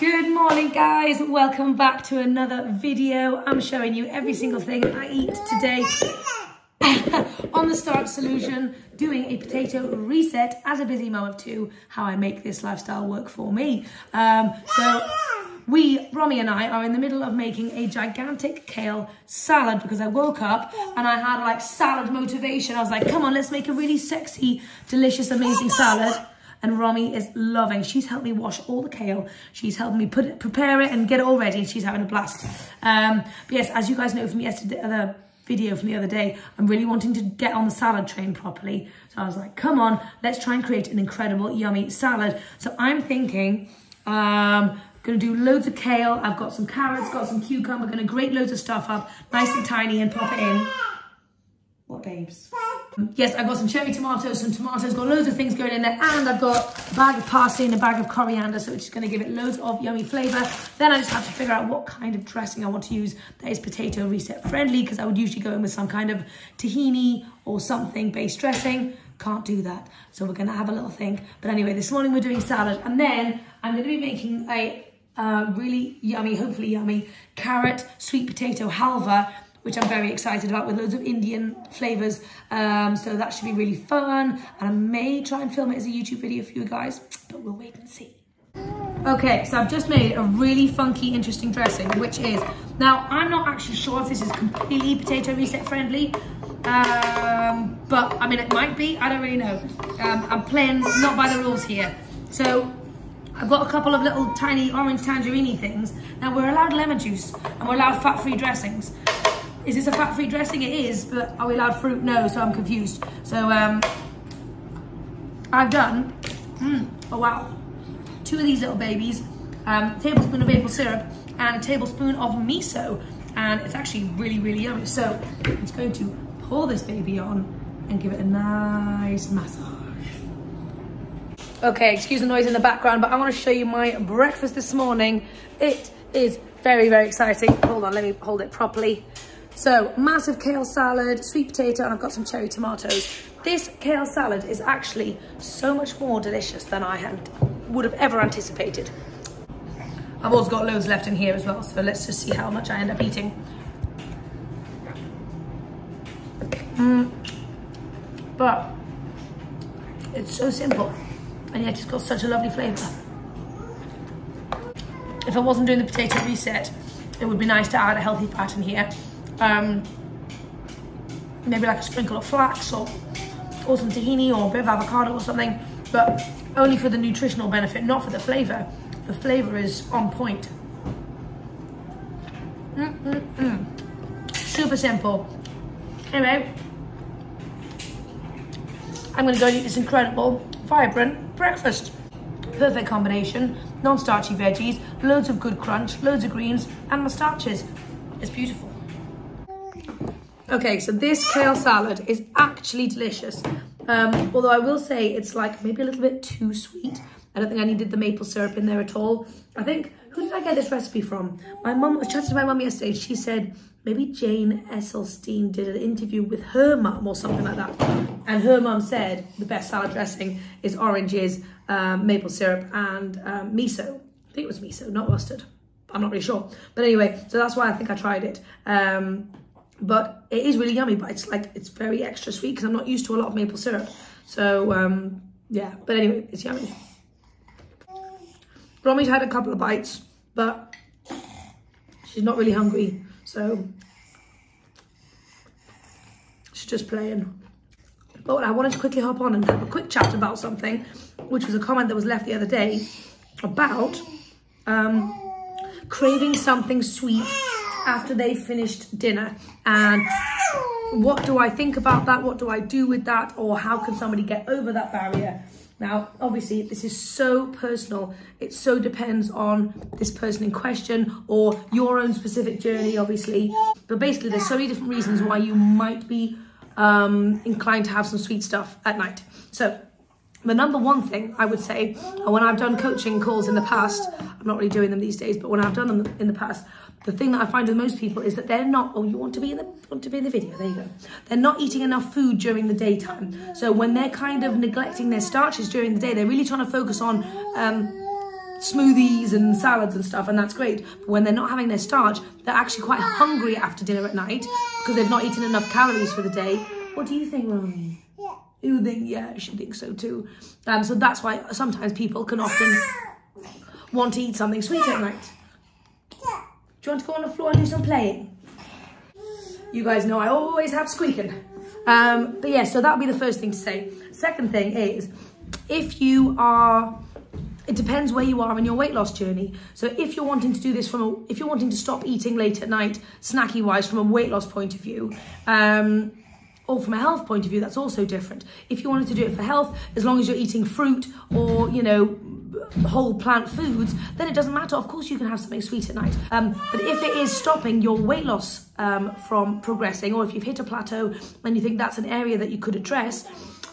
Good morning, guys. Welcome back to another video. I'm showing you every single thing I eat today on the Starch Solution, doing a potato reset as a busy mum of two, how I make this lifestyle work for me. Romy and I are in the middle of making a gigantic kale salad because I woke up and I had like salad motivation. I was like, come on, let's make a really sexy, delicious, amazing salad. And Romy is loving. She's helped me wash all the kale. She's helped me prepare it and get it all ready. And she's having a blast. But yes, as you guys know from yesterday, the video from the other day, I'm really wanting to get on the salad train properly. So I was like, come on, let's try and create an incredible, yummy salad. So I'm thinking, gonna do loads of kale. I've got some carrots, got some cucumber. Gonna grate loads of stuff up, nice and tiny, and pop it in. What, babes? Yes, I've got some cherry tomatoes, got loads of things going in there, and I've got a bag of parsley and a bag of coriander, so it's just going to give it loads of yummy flavour. Then I just have to figure out what kind of dressing I want to use that is potato reset friendly, because I would usually go in with some kind of tahini or something based dressing. Can't do that, so we're going to have a little think. But anyway, this morning we're doing salad, and then I'm going to be making a really yummy, hopefully yummy, carrot sweet potato halva, which I'm very excited about, with loads of Indian flavours. So that should be really fun. And I may try and film it as a YouTube video for you guys, but we'll wait and see. Okay, so I've just made a really funky, interesting dressing, which is, now I'm not actually sure if this is completely potato reset friendly, but I mean, it might be, I don't really know. I'm playing not by the rules here. So I've got a couple of little tiny orange tangerine things. Now we're allowed lemon juice and we're allowed fat-free dressings. Is this a fat-free dressing? It is, but are we allowed fruit? No, so I'm confused. So I've done, oh wow, 2 of these little babies, a tablespoon of maple syrup and a tablespoon of miso, and it's actually really, really yummy. So I'm just going to pour this baby on and give it a nice massage. Okay, excuse the noise in the background, but I want to show you my breakfast this morning. It is very, very exciting. Hold on, let me hold it properly. So, massive kale salad, sweet potato, and I've got some cherry tomatoes. This kale salad is actually so much more delicious than I would have ever anticipated. I've also got loads left in here as well, so let's just see how much I end up eating. But it's so simple, and yet it's got such a lovely flavour. If I wasn't doing the potato reset, it would be nice to add a healthy fat in here. Maybe like a sprinkle of flax or some tahini or a bit of avocado or something, but only for the nutritional benefit, not for the flavour. The flavour is on point. Super simple. Anyway, I'm going to go and eat this incredible, vibrant breakfast. Perfect combination, non-starchy veggies, loads of good crunch, loads of greens, and my starches. It's beautiful. Okay, so this kale salad is actually delicious. Although I will say it's like maybe a little bit too sweet. I don't think I needed the maple syrup in there at all. I think, who did I get this recipe from? My mum, I was chatting to my mum yesterday. She said maybe Jane Esselstyn did an interview with her mum or something like that. And her mum said the best salad dressing is oranges, maple syrup, and miso. I think it was miso, not mustard. I'm not really sure. But anyway, so that's why I think I tried it. But it is really yummy, but it's very extra sweet because I'm not used to a lot of maple syrup. So yeah, but anyway, it's yummy. Romy's had a couple of bites, but she's not really hungry, so she's just playing. But I wanted to quickly hop on and have a quick chat about something, which was a comment that was left the other day about craving something sweet after they finished dinner, and what do I think about that? What do I do with that? Or how can somebody get over that barrier? Now, obviously, this is so personal. It so depends on this person in question or your own specific journey, obviously. But basically, there's so many different reasons why you might be inclined to have some sweet stuff at night. So the number one thing I would say, when I've done coaching calls in the past, I'm not really doing them these days, but when I've done them in the past, the thing that I find with most people is that they're not, oh, you want to be in the video, there you go. They're not eating enough food during the daytime. So when they're kind of neglecting their starches during the day, they're really trying to focus on smoothies and salads and stuff, and that's great. But when they're not having their starch, they're actually quite hungry after dinner at night because they've not eaten enough calories for the day. What do you think, Romy? Yeah. You think? Yeah, she thinks so too. So that's why sometimes people can often want to eat something sweet at night. Do you want to go on the floor and do some playing? You guys know I always have squeaking. But yeah, so that would be the first thing to say. Second thing is, if you are, it depends where you are in your weight loss journey. So if you're wanting to do this if you're wanting to stop eating late at night, snacky wise, from a weight loss point of view, or from a health point of view, that's also different. If you wanted to do it for health, as long as you're eating fruit or, you know, whole plant foods, then it doesn't matter. Of course you can have something sweet at night. But if it is stopping your weight loss from progressing, or if you've hit a plateau and you think that's an area that you could address,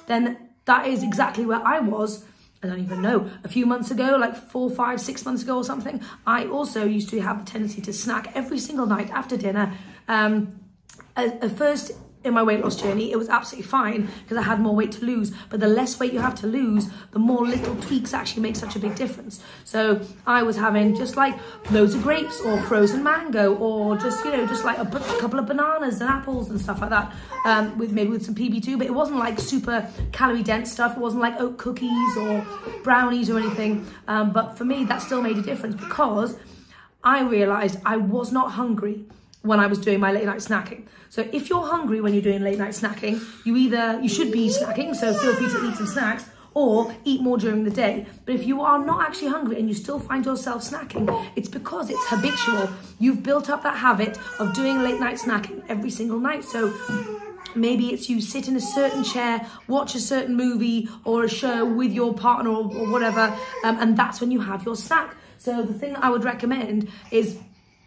then that is exactly where I was. I don't even know, a few months ago, like 4, 5, 6 months ago or something. I also used to have the tendency to snack every single night after dinner. At first, in my weight loss journey, it was absolutely fine because I had more weight to lose. But the less weight you have to lose, the more little tweaks actually make such a big difference. So I was having just like loads of grapes or frozen mango, or just, you know, just like a couple of bananas and apples and stuff like that, with some PB2. But it wasn't like super calorie dense stuff. It wasn't like oat cookies or brownies or anything. But for me, that still made a difference because I realized I was not hungry when I was doing my late night snacking. So if you're hungry when you're doing late night snacking, you should be snacking, so feel free to eat some snacks or eat more during the day. But if you are not actually hungry and you still find yourself snacking, it's because it's habitual. You've built up that habit of doing late night snacking every single night. So maybe it's you sit in a certain chair, watch a certain movie or a show with your partner or whatever, and that's when you have your snack. So the thing that I would recommend is,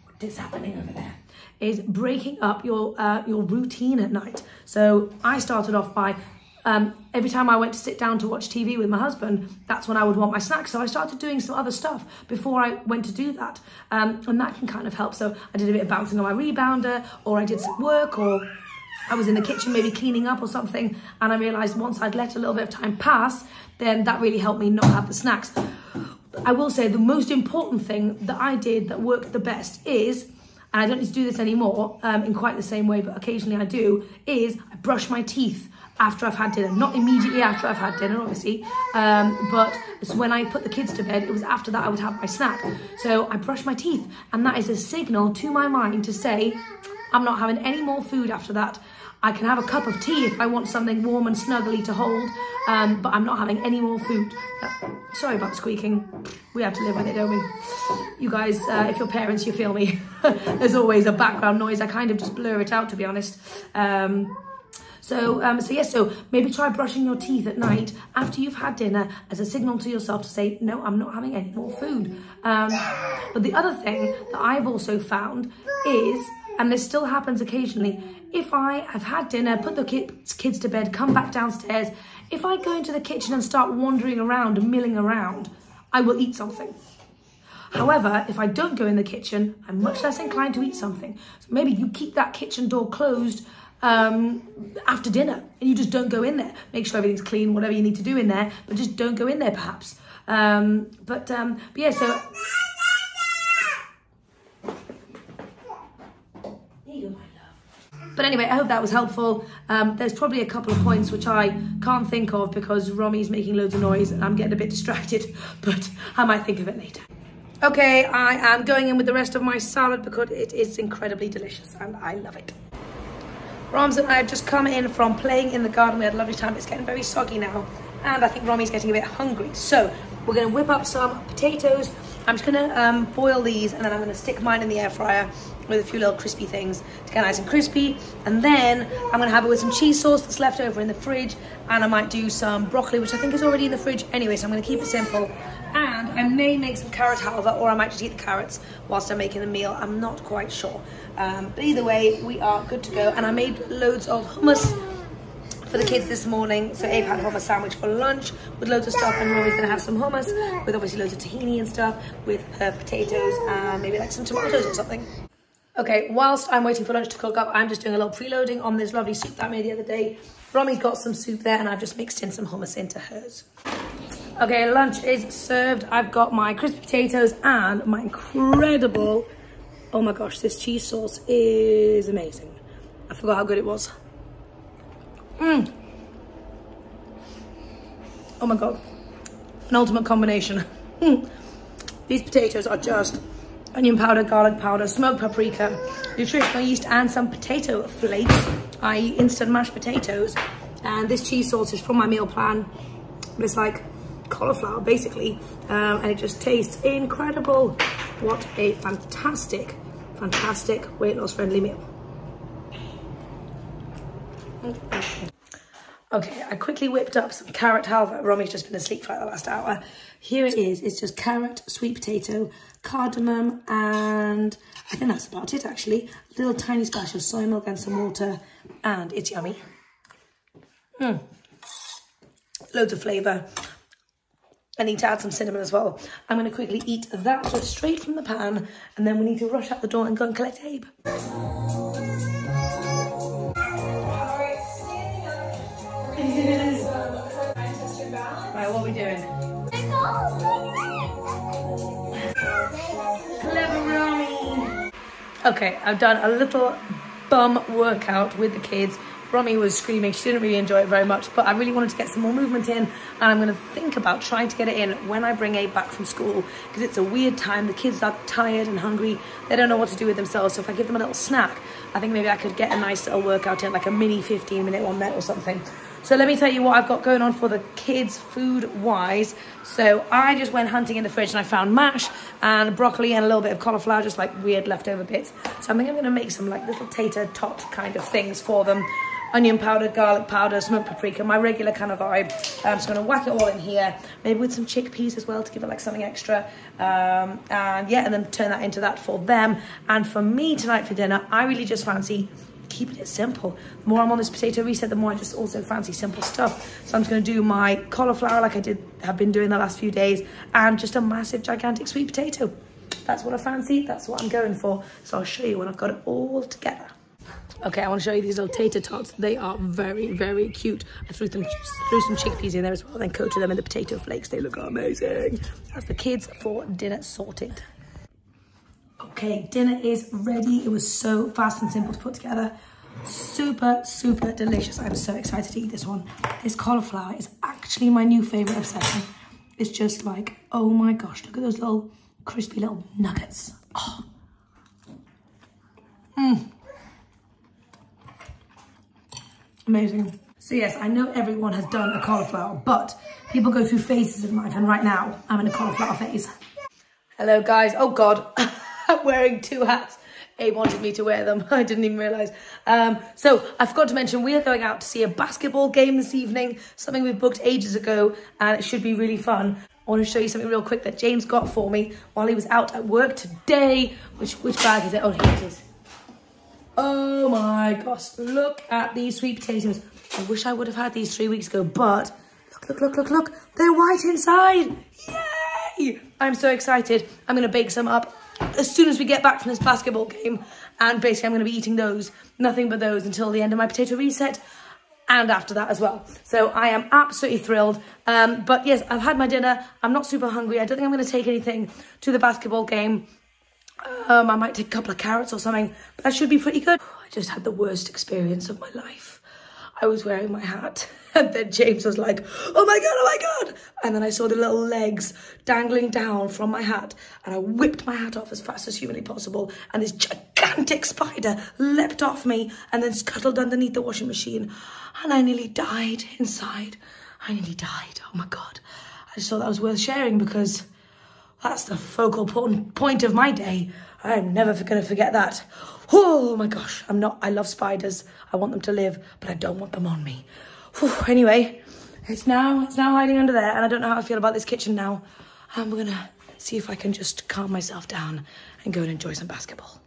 what is happening over there? Is breaking up your routine at night. So I started off by, every time I went to sit down to watch TV with my husband, that's when I would want my snack. So I started doing some other stuff before I went to do that. And that can kind of help. So I did a bit of bouncing on my rebounder, or I did some work, or I was in the kitchen maybe cleaning up or something. And I realized once I'd let a little bit of time pass, then that really helped me not have the snacks. I will say the most important thing that I did that worked the best is, and I don't need to do this anymore in quite the same way, but occasionally I do, is I brush my teeth after I've had dinner. Not immediately after I've had dinner, obviously, but it's when I put the kids to bed, it was after that I would have my snack. So I brush my teeth, and that is a signal to my mind to say, I'm not having any more food after that. I can have a cup of tea if I want something warm and snuggly to hold, but I'm not having any more food. Sorry about squeaking. We have to live with it, don't we? You guys, if you're parents, you feel me. There's always a background noise. I kind of just blur it out, to be honest. So maybe try brushing your teeth at night after you've had dinner as a signal to yourself to say, no, I'm not having any more food. But the other thing that I've also found is, and this still happens occasionally, if I have had dinner, put the kids to bed, come back downstairs, if I go into the kitchen and start wandering around and milling around, I will eat something. However, if I don't go in the kitchen, I'm much less inclined to eat something. So maybe you keep that kitchen door closed after dinner and you just don't go in there. Make sure everything's clean, whatever you need to do in there, but just don't go in there perhaps. But yeah, so... But anyway, I hope that was helpful. There's probably a couple of points which I can't think of because Romy's making loads of noise and I'm getting a bit distracted, but I might think of it later. Okay, I am going in with the rest of my salad because it is incredibly delicious and I love it. Roms and I have just come in from playing in the garden. We had a lovely time. It's getting very soggy now and I think Romy's getting a bit hungry. So we're going to whip up some potatoes. I'm just going to boil these and then I'm going to stick mine in the air fryer with a few little crispy things to get nice and crispy. And then I'm going to have it with some cheese sauce that's left over in the fridge. And I might do some broccoli, which I think is already in the fridge anyway, so I'm going to keep it simple. And I may make some carrot halva, or I might just eat the carrots whilst I'm making the meal. I'm not quite sure. But either way, we are good to go. And I made loads of hummus for the kids this morning. So Abe had a hummus sandwich for lunch with loads of stuff, and Rory's gonna have some hummus with obviously loads of tahini and stuff with her potatoes and maybe like some tomatoes or something. Okay, whilst I'm waiting for lunch to cook up, I'm just doing a little preloading on this lovely soup that I made the other day. Romy's got some soup there and I've just mixed in some hummus into hers. Okay, lunch is served. I've got my crispy potatoes and my incredible, oh my gosh, this cheese sauce is amazing. I forgot how good it was. Oh my God, an ultimate combination. These potatoes are just onion powder, garlic powder, smoked paprika, nutritional yeast, and some potato flakes, i.e. instant mashed potatoes. And this cheese sauce is from my meal plan. It's like cauliflower, basically, and it just tastes incredible. What a fantastic, fantastic weight loss friendly meal. Okay, I quickly whipped up some carrot halva. Romy's just been asleep for like the last hour. Here it is. It's just carrot, sweet potato, cardamom, and I think that's about it, actually. A little tiny splash of soy milk and some water, and it's yummy. Loads of flavour. I need to add some cinnamon as well. I'm going to quickly eat that just straight from the pan, and then we need to rush out the door and go and collect Abe. Right, what are we doing? Clever Romy. Okay, I've done a little bum workout with the kids. Romy was screaming. She didn't really enjoy it very much, but I really wanted to get some more movement in, and I'm going to think about trying to get it in when I bring Abe back from school, because it's a weird time. The kids are tired and hungry. They don't know what to do with themselves, so if I give them a little snack, I think maybe I could get a nice little workout in, like a mini 15-minute one there or something. So let me tell you what I've got going on for the kids food-wise. So I just went hunting in the fridge and I found mash and broccoli and a little bit of cauliflower, just like weird leftover bits. So I think I'm going to make some like little tater tot kind of things for them. Onion powder, garlic powder, smoked paprika, my regular kind of vibe. I'm just going to whack it all in here, maybe with some chickpeas as well to give it like something extra. And yeah, and then turn that into that for them. And for me tonight for dinner, I really just fancy keeping it simple. The more I'm on this potato reset, the more I just also fancy simple stuff. So I'm just going to do my cauliflower like I have been doing the last few days, and just a massive gigantic sweet potato. That's what I fancy, that's what I'm going for. So I'll show you when I've got it all together. Okay, I want to show you these little tater tots. They are very, very cute. I threw some chickpeas in there as well, then coated them in the potato flakes. They look amazing. That's the kids for dinner sorted. Okay, dinner is ready. It was so fast and simple to put together. Super, super delicious. I'm so excited to eat this one. This cauliflower is actually my new favorite obsession. It's just like, oh my gosh, look at those little crispy little nuggets. Oh. Amazing. So yes, I know everyone has done a cauliflower, but people go through phases in life, and right now I'm in a cauliflower phase. Hello guys. Oh God, I'm wearing two hats. Abe wanted me to wear them. I didn't even realise. So I forgot to mention, we are going out to see a basketball game this evening, something we booked ages ago, and it should be really fun. I want to show you something real quick that James got for me while he was out at work today. Which bag is it? Oh, here it is. Oh my gosh, look at these sweet potatoes. I wish I would have had these 3 weeks ago, but look, they're white inside. Yay! I'm so excited. I'm going to bake some up as soon as we get back from this basketball game, and basically I'm going to be eating those, nothing but those, until the end of my potato reset, and after that as well. So I am absolutely thrilled. But yes, I've had my dinner. I'm not super hungry. I don't think I'm going to take anything to the basketball game. I might take a couple of carrots or something, but that should be pretty good. I just had the worst experience of my life. I was wearing my hat, and then James was like, oh my God. And then I saw the little legs dangling down from my hat, and I whipped my hat off as fast as humanly possible, and this gigantic spider leapt off me and then scuttled underneath the washing machine, and I nearly died inside. I nearly died. Oh my God. I just thought that was worth sharing, because that's the focal point of my day. I'm never going to forget that. Oh my gosh, I love spiders. I want them to live, but I don't want them on me. Whew, anyway, it's now hiding under there, and I don't know how I feel about this kitchen now. I'm going to see if I can just calm myself down and go and enjoy some basketball.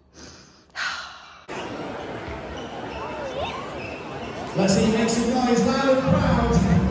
Let's see you make some noise loud and proud.